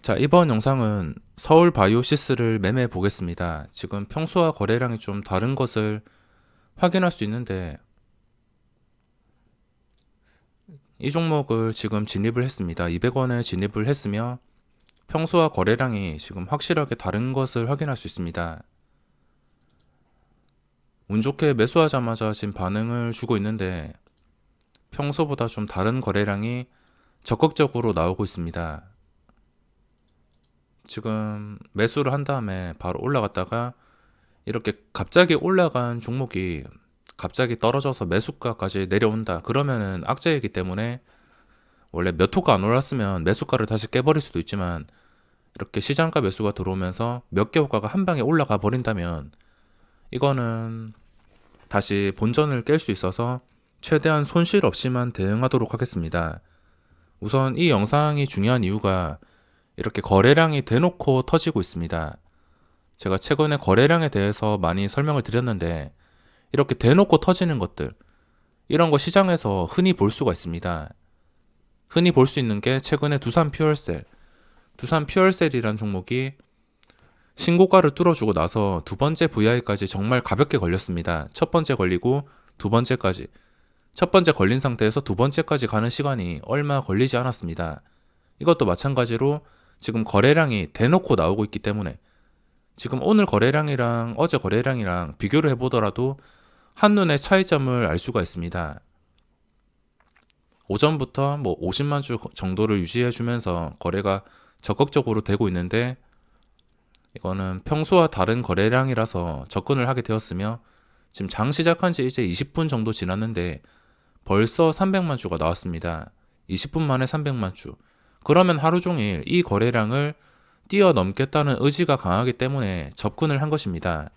자, 이번 영상은 서울 바이오시스를 매매해 보겠습니다. 지금 평소와 거래량이 좀 다른 것을 확인할 수 있는데 이 종목을 지금 진입을 했습니다. 200원에 진입을 했으며 평소와 거래량이 지금 확실하게 다른 것을 확인할 수 있습니다. 운 좋게 매수하자마자 지금 반응을 주고 있는데 평소보다 좀 다른 거래량이 적극적으로 나오고 있습니다. 지금 매수를 한 다음에 바로 올라갔다가 이렇게 갑자기 올라간 종목이 갑자기 떨어져서 매수가까지 내려온다. 그러면은 악재이기 때문에 원래 몇 호가 안 올랐으면 매수가를 다시 깨버릴 수도 있지만 이렇게 시장가 매수가 들어오면서 몇 개 호가가 한 방에 올라가 버린다면 이거는 다시 본전을 깰 수 있어서 최대한 손실 없이만 대응하도록 하겠습니다. 우선 이 영상이 중요한 이유가 이렇게 거래량이 대놓고 터지고 있습니다. 제가 최근에 거래량에 대해서 많이 설명을 드렸는데 이렇게 대놓고 터지는 것들, 이런 거 시장에서 흔히 볼 수가 있습니다. 흔히 볼 수 있는 게 최근에 두산 퓨얼셀이란 종목이 신고가를 뚫어주고 나서 두 번째 VI까지 정말 가볍게 걸렸습니다. 첫 번째 걸리고 두 번째까지. 첫 번째 걸린 상태에서 두 번째까지 가는 시간이 얼마 걸리지 않았습니다. 이것도 마찬가지로 지금 거래량이 대놓고 나오고 있기 때문에 지금 오늘 거래량이랑 어제 거래량이랑 비교를 해보더라도 한눈에 차이점을 알 수가 있습니다. 오전부터 50만 주 정도를 유지해주면서 거래가 적극적으로 되고 있는데 이거는 평소와 다른 거래량이라서 접근을 하게 되었으며 지금 장 시작한 지 이제 20분 정도 지났는데 벌써 300만 주가 나왔습니다. 20분 만에 300만 주. 그러면 하루 종일 이 거래량을 뛰어넘겠다는 의지가 강하기 때문에 접근을 한 것입니다.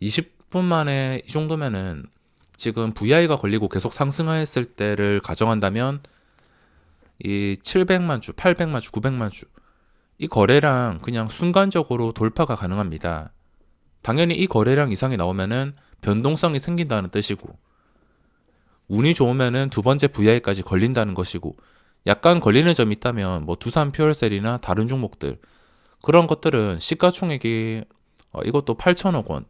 20분 만에 이 정도면은 지금 VI가 걸리고 계속 상승했을 때를 가정한다면 이 700만 주, 800만 주, 900만 주 이 거래량 그냥 순간적으로 돌파가 가능합니다. 당연히 이 거래량 이상이 나오면은 변동성이 생긴다는 뜻이고 운이 좋으면은 두 번째 VI까지 걸린다는 것이고 약간 걸리는 점이 있다면 두산 퓨얼셀이나 다른 종목들 그런 것들은 시가총액이 이것도 8천억 원.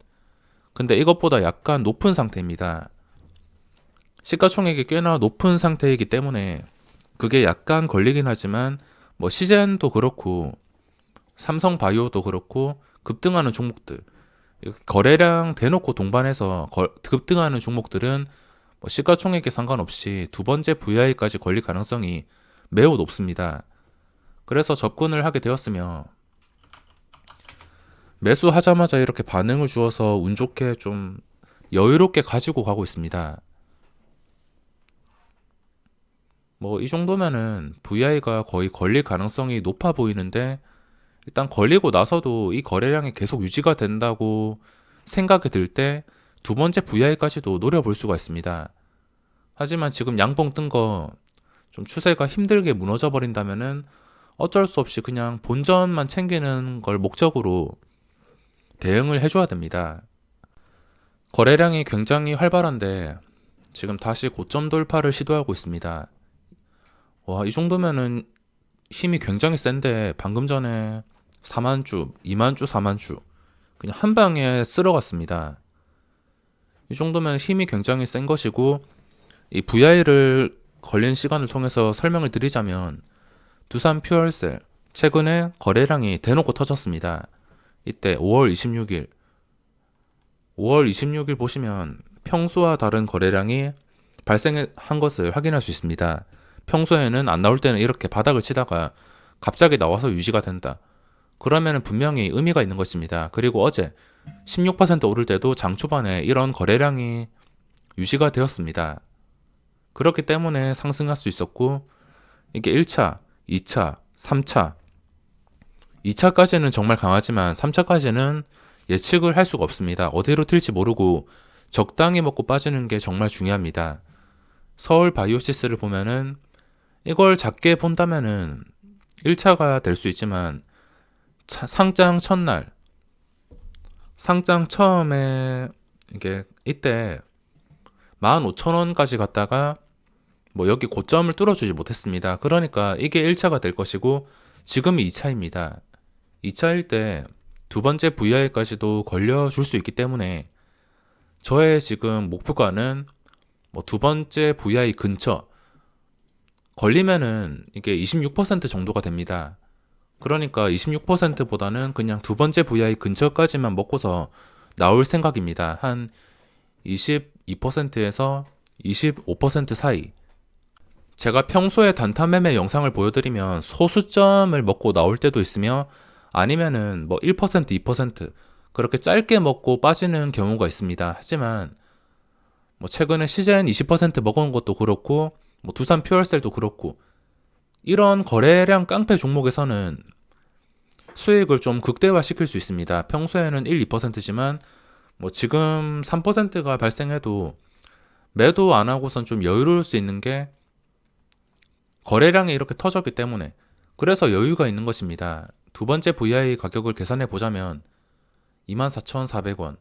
근데 이것보다 약간 높은 상태입니다. 시가총액이 꽤나 높은 상태이기 때문에 그게 약간 걸리긴 하지만 시젠도 그렇고 삼성바이오도 그렇고 급등하는 종목들 거래량 대놓고 동반해서 급등하는 종목들은 시가총액에 상관없이 두 번째 VI까지 걸릴 가능성이 매우 높습니다. 그래서 접근을 하게 되었으며 매수하자마자 이렇게 반응을 주어서 운 좋게 좀 여유롭게 가지고 가고 있습니다. 이 정도면은 VI가 거의 걸릴 가능성이 높아 보이는데 일단 걸리고 나서도 이 거래량이 계속 유지가 된다고 생각이 들 때 두 번째 VI까지도 노려볼 수가 있습니다. 하지만 지금 양봉 뜬 거 좀 추세가 힘들게 무너져 버린다면은 어쩔 수 없이 그냥 본전만 챙기는 걸 목적으로 대응을 해줘야 됩니다. 거래량이 굉장히 활발한데 지금 다시 고점 돌파를 시도하고 있습니다. 와, 이 정도면은 힘이 굉장히 센데 방금 전에 4만 주, 2만 주, 4만 주 그냥 한 방에 쓸어갔습니다. 이 정도면 힘이 굉장히 센 것이고 이 VI를 걸린 시간을 통해서 설명을 드리자면 두산 퓨얼셀 최근에 거래량이 대놓고 터졌습니다. 이때 5월 26일 보시면 평소와 다른 거래량이 발생한 것을 확인할 수 있습니다. 평소에는 안 나올 때는 이렇게 바닥을 치다가 갑자기 나와서 유지가 된다. 그러면 분명히 의미가 있는 것입니다. 그리고 어제 16% 오를 때도 장 초반에 이런 거래량이 유지가 되었습니다. 그렇기 때문에 상승할 수 있었고 이게 1차, 2차, 3차 2차까지는 정말 강하지만 3차까지는 예측을 할 수가 없습니다. 어디로 튈지 모르고 적당히 먹고 빠지는 게 정말 중요합니다. 서울 바이오시스를 보면은 이걸 작게 본다면은 1차가 될 수 있지만 상장 첫날 상장 처음에 이때 15,000원까지 갔다가 여기 고점을 뚫어주지 못했습니다. 그러니까 이게 1차가 될 것이고 지금이 2차입니다. 2차일 때 두 번째 VI까지도 걸려줄 수 있기 때문에 저의 지금 목표가는 뭐 두 번째 VI 근처 걸리면은 이게 26% 정도가 됩니다. 그러니까 26%보다는 그냥 두 번째 VI 근처까지만 먹고서 나올 생각입니다. 한 22%에서 25% 사이. 제가 평소에 단타 매매 영상을 보여드리면 소수점을 먹고 나올 때도 있으며 아니면은 뭐 1%, 2% 그렇게 짧게 먹고 빠지는 경우가 있습니다. 하지만 뭐 최근에 시젠 20% 먹은 것도 그렇고 뭐 두산 퓨얼셀도 그렇고 이런 거래량 깡패 종목에서는 수익을 좀 극대화시킬 수 있습니다. 평소에는 1, 2%지만 뭐 지금 3%가 발생해도 매도 안 하고선 좀 여유로울 수 있는 게 거래량이 이렇게 터졌기 때문에 그래서 여유가 있는 것입니다. 두 번째 VI 가격을 계산해 보자면 24,400원.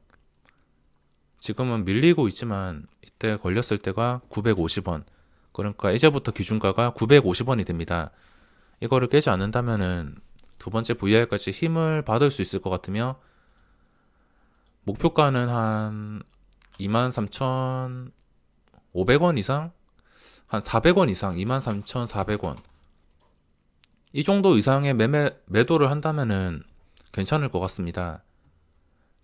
지금은 밀리고 있지만 이때 걸렸을 때가 950원. 그러니까 이제부터 기준가가 950원이 됩니다. 이거를 깨지 않는다면은 두 번째 VI까지 힘을 받을 수 있을 것 같으며 목표가는 한 23,500원 이상? 한 400원 이상, 23,400원. 이 정도 이상의 매도를 한다면은 괜찮을 것 같습니다.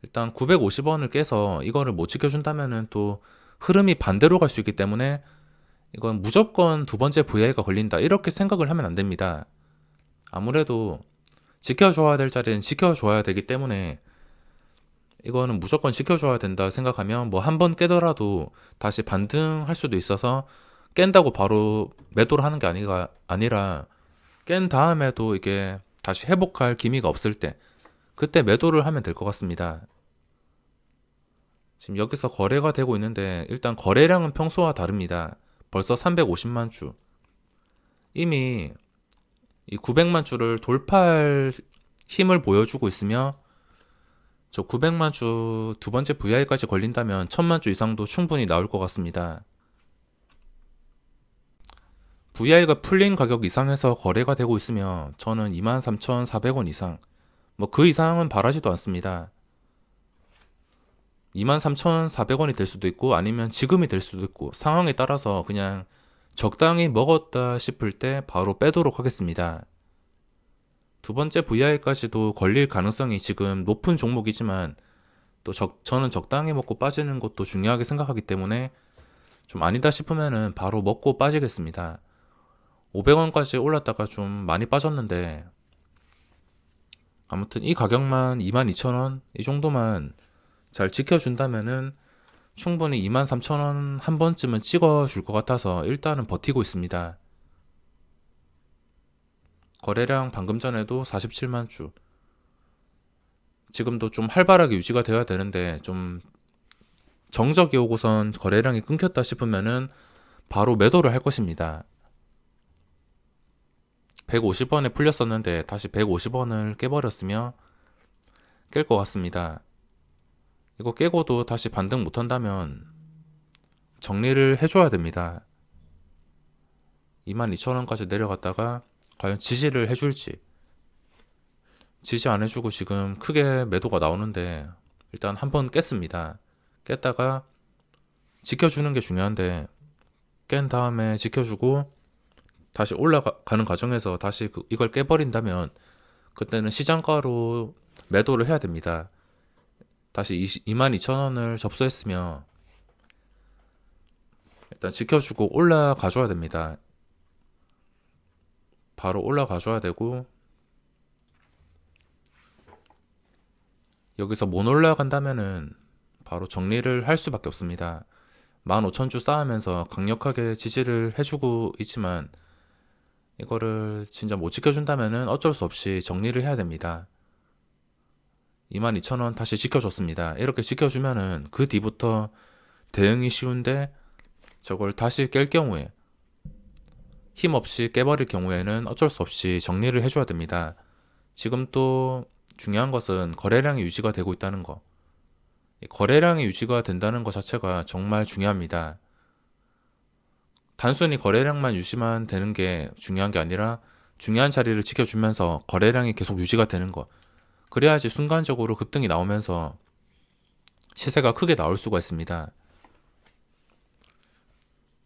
일단 950원을 깨서 이거를 못 지켜준다면은 또 흐름이 반대로 갈 수 있기 때문에 이건 무조건 두 번째 VI가 걸린다. 이렇게 생각을 하면 안 됩니다. 아무래도 지켜줘야 될 자리는 지켜줘야 되기 때문에 이거는 무조건 지켜줘야 된다 생각하면 뭐 한 번 깨더라도 다시 반등할 수도 있어서 깬다고 바로 매도를 하는 게 아니라 깬 다음에도 이게 다시 회복할 기미가 없을 때 그때 매도를 하면 될 것 같습니다. 지금 여기서 거래가 되고 있는데 일단 거래량은 평소와 다릅니다. 벌써 350만 주. 이미 이 900만 주를 돌파할 힘을 보여주고 있으며 저 900만 주 두 번째 VI까지 걸린다면 1000만 주 이상도 충분히 나올 것 같습니다. VI가 풀린 가격 이상에서 거래가 되고 있으며 저는 23,400원 이상 뭐 그 이상은 바라지도 않습니다. 23,400원이 될 수도 있고 아니면 지금이 될 수도 있고 상황에 따라서 그냥 적당히 먹었다 싶을 때 바로 빼도록 하겠습니다. 두 번째 VI까지도 걸릴 가능성이 지금 높은 종목이지만 또 저는 적당히 먹고 빠지는 것도 중요하게 생각하기 때문에 좀 아니다 싶으면은 바로 먹고 빠지겠습니다. 500원까지 올랐다가 좀 많이 빠졌는데 아무튼 이 가격만 22,000원 이 정도만 잘 지켜준다면은 충분히 23,000원 한 번쯤은 찍어줄 것 같아서 일단은 버티고 있습니다. 거래량 방금 전에도 47만 주. 지금도 좀 활발하게 유지가 되어야 되는데 좀 정적이 오고선 거래량이 끊겼다 싶으면은 바로 매도를 할 것입니다. 150원에 풀렸었는데 다시 150원을 깨버렸으며 깰 것 같습니다. 이거 깨고도 다시 반등 못한다면 정리를 해줘야 됩니다. 22,000원까지 내려갔다가 과연 지지를 해줄지. 지지 안 해주고 지금 크게 매도가 나오는데 일단 한번 깼습니다. 깼다가 지켜주는 게 중요한데 깬 다음에 지켜주고 다시 올라가는 과정에서 다시 이걸 깨버린다면 그때는 시장가로 매도를 해야 됩니다. 다시 22,000원을 접수했으며 일단 지켜주고 올라가줘야 됩니다. 바로 올라가줘야 되고 여기서 못 올라간다면은 바로 정리를 할 수밖에 없습니다. 15,000주 쌓으면서 강력하게 지지를 해주고 있지만 이거를 진짜 못 지켜준다면은 어쩔 수 없이 정리를 해야 됩니다. 22,000원 다시 지켜줬습니다. 이렇게 지켜주면은 그 뒤부터 대응이 쉬운데 저걸 다시 깰 경우에 힘없이 깨버릴 경우에는 어쩔 수 없이 정리를 해줘야 됩니다. 지금 또 중요한 것은 거래량이 유지가 되고 있다는 거. 거래량이 유지가 된다는 것 자체가 정말 중요합니다. 단순히 거래량만 유지만 되는 게 중요한 게 아니라 중요한 자리를 지켜주면서 거래량이 계속 유지가 되는 것. 그래야지 순간적으로 급등이 나오면서 시세가 크게 나올 수가 있습니다.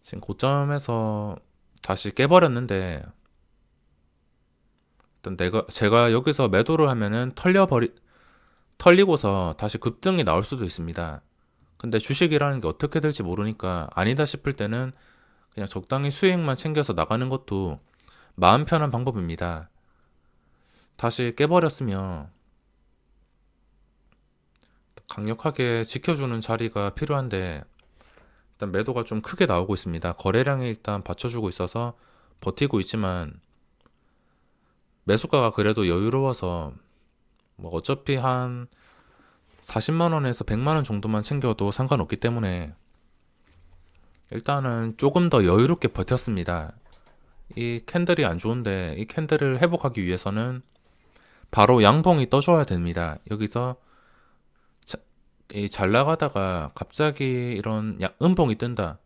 지금 고점에서 다시 깨버렸는데 일단 제가 여기서 매도를 하면은 털리고서 다시 급등이 나올 수도 있습니다. 근데 주식이라는 게 어떻게 될지 모르니까 아니다 싶을 때는 그냥 적당히 수익만 챙겨서 나가는 것도 마음 편한 방법입니다. 다시 깨버렸으면 강력하게 지켜주는 자리가 필요한데 일단 매도가 좀 크게 나오고 있습니다. 거래량이 일단 받쳐주고 있어서 버티고 있지만 매수가가 그래도 여유로워서 뭐 어차피 한 40만 원에서 100만 원 정도만 챙겨도 상관없기 때문에 일단은 조금 더 여유롭게 버텼습니다. 이 캔들이 안 좋은데 이 캔들을 회복하기 위해서는 바로 양봉이 떠줘야 됩니다. 여기서 잘 나가다가 갑자기 이런 음봉이 뜬다.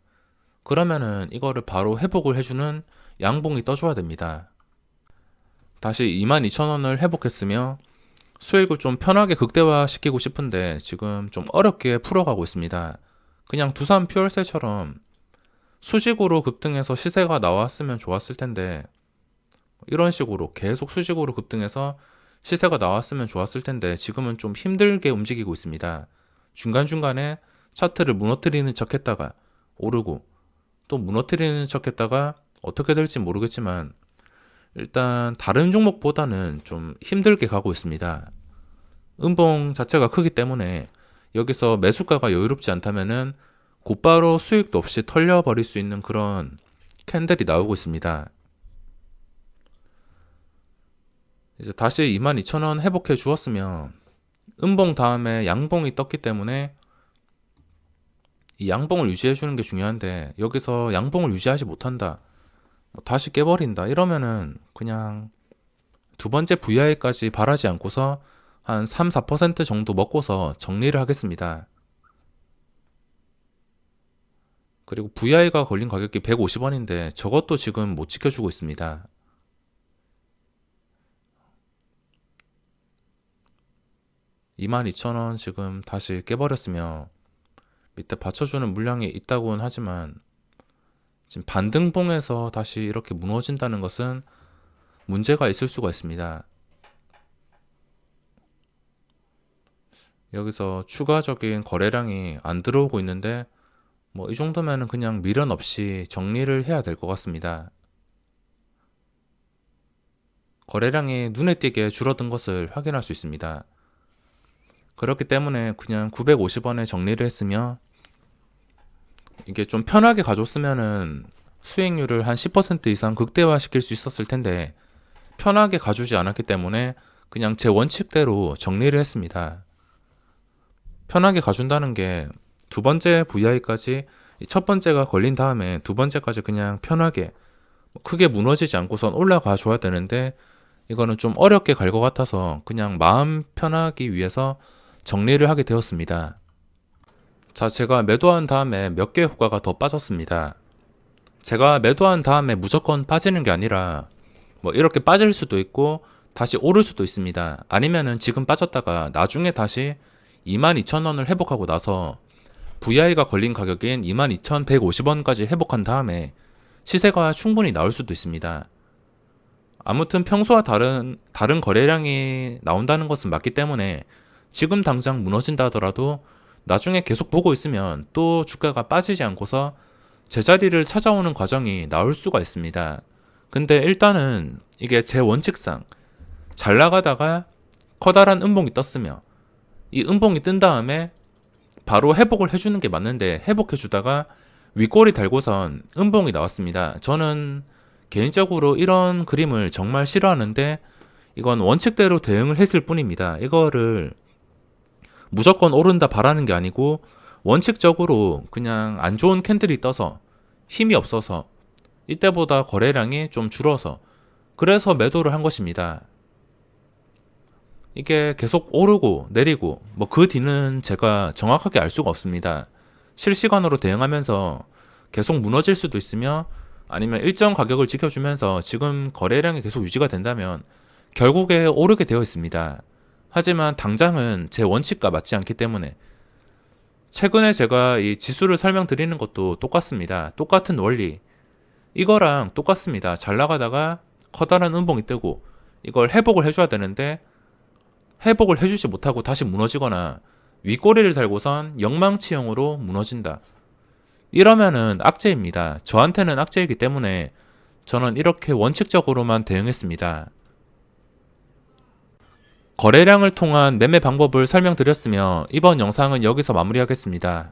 그러면은 이거를 바로 회복을 해주는 양봉이 떠줘야 됩니다. 다시 22,000원을 회복했으며 수익을 좀 편하게 극대화시키고 싶은데 지금 좀 어렵게 풀어가고 있습니다. 그냥 두산 퓨얼셀처럼 수직으로 급등해서 시세가 나왔으면 좋았을 텐데 이런 식으로 계속 수직으로 급등해서 시세가 나왔으면 좋았을 텐데 지금은 좀 힘들게 움직이고 있습니다. 중간중간에 차트를 무너뜨리는 척 했다가 오르고 또 무너뜨리는 척 했다가 어떻게 될지 모르겠지만 일단 다른 종목보다는 좀 힘들게 가고 있습니다. 음봉 자체가 크기 때문에 여기서 매수가가 여유롭지 않다면은 곧바로 수익도 없이 털려버릴 수 있는 그런 캔들이 나오고 있습니다. 이제 다시 22,000원 회복해 주었으면 음봉 다음에 양봉이 떴기 때문에 이 양봉을 유지해 주는 게 중요한데 여기서 양봉을 유지하지 못한다. 다시 깨버린다. 이러면은 그냥 두 번째 VI까지 바라지 않고서 한 3, 4% 정도 먹고서 정리를 하겠습니다. 그리고 VI가 걸린 가격이 150원인데 저것도 지금 못 지켜주고 있습니다. 22,000원 지금 다시 깨버렸으며 밑에 받쳐주는 물량이 있다고는 하지만 지금 반등봉에서 다시 이렇게 무너진다는 것은 문제가 있을 수가 있습니다. 여기서 추가적인 거래량이 안 들어오고 있는데 뭐 이 정도면은 그냥 미련 없이 정리를 해야 될 것 같습니다. 거래량이 눈에 띄게 줄어든 것을 확인할 수 있습니다. 그렇기 때문에 그냥 950원에 정리를 했으며 이게 좀 편하게 가줬으면은 수익률을 한 10% 이상 극대화 시킬 수 있었을 텐데 편하게 가주지 않았기 때문에 그냥 제 원칙대로 정리를 했습니다. 편하게 가준다는 게 두 번째 VI까지 첫 번째가 걸린 다음에 두 번째까지 그냥 편하게 크게 무너지지 않고선 올라가 줘야 되는데 이거는 좀 어렵게 갈 것 같아서 그냥 마음 편하기 위해서 정리를 하게 되었습니다. 자, 제가 매도한 다음에 몇 개 호가가 더 빠졌습니다. 제가 매도한 다음에 무조건 빠지는 게 아니라 뭐 이렇게 빠질 수도 있고 다시 오를 수도 있습니다. 아니면은 지금 빠졌다가 나중에 다시 22,000원을 회복하고 나서 VI가 걸린 가격인 22,150원까지 회복한 다음에 시세가 충분히 나올 수도 있습니다. 아무튼 평소와 다른 거래량이 나온다는 것은 맞기 때문에 지금 당장 무너진다 하더라도 나중에 계속 보고 있으면 또 주가가 빠지지 않고서 제자리를 찾아오는 과정이 나올 수가 있습니다. 근데 일단은 이게 제 원칙상 잘 나가다가 커다란 음봉이 떴으며 이 음봉이 뜬 다음에 바로 회복을 해주는 게 맞는데 회복해주다가 윗꼬리 달고선 음봉이 나왔습니다. 저는 개인적으로 이런 그림을 정말 싫어하는데 이건 원칙대로 대응을 했을 뿐입니다. 이거를 무조건 오른다 바라는 게 아니고 원칙적으로 그냥 안 좋은 캔들이 떠서 힘이 없어서 이때보다 거래량이 좀 줄어서 그래서 매도를 한 것입니다. 이게 계속 오르고 내리고 뭐 그 뒤는 제가 정확하게 알 수가 없습니다. 실시간으로 대응하면서 계속 무너질 수도 있으며 아니면 일정 가격을 지켜주면서 지금 거래량이 계속 유지가 된다면 결국에 오르게 되어 있습니다. 하지만 당장은 제 원칙과 맞지 않기 때문에 최근에 제가 이 지수를 설명드리는 것도 똑같습니다. 똑같은 원리. 이거랑 똑같습니다. 잘 나가다가 커다란 음봉이 뜨고 이걸 회복을 해줘야 되는데 회복을 해주지 못하고 다시 무너지거나 윗꼬리를 달고선 영망치형으로 무너진다. 이러면은 악재입니다. 저한테는 악재이기 때문에 저는 이렇게 원칙적으로만 대응했습니다. 거래량을 통한 매매 방법을 설명드렸으며 이번 영상은 여기서 마무리하겠습니다.